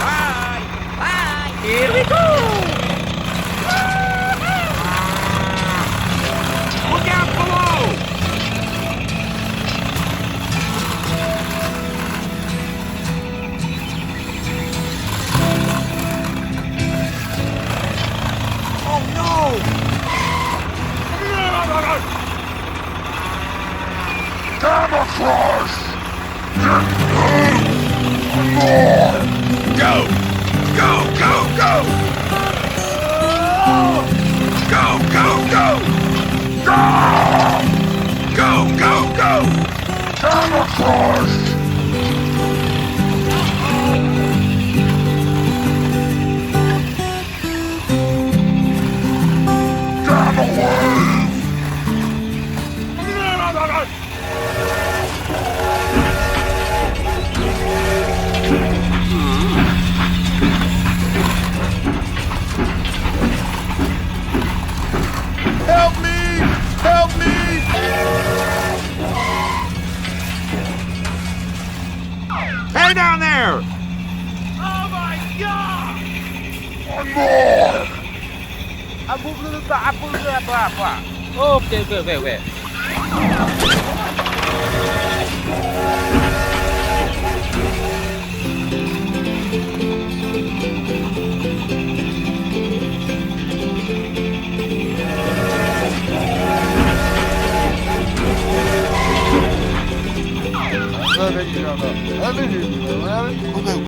Bye! Bye! Here we go! Look out below! Oh no! Camouflage! Go! Go, go, go! Go, go, go! Go, go, go! Camouflage! Gamma wave! Help me! Help me! Hey down there! Oh my God! One more! Okay, wait.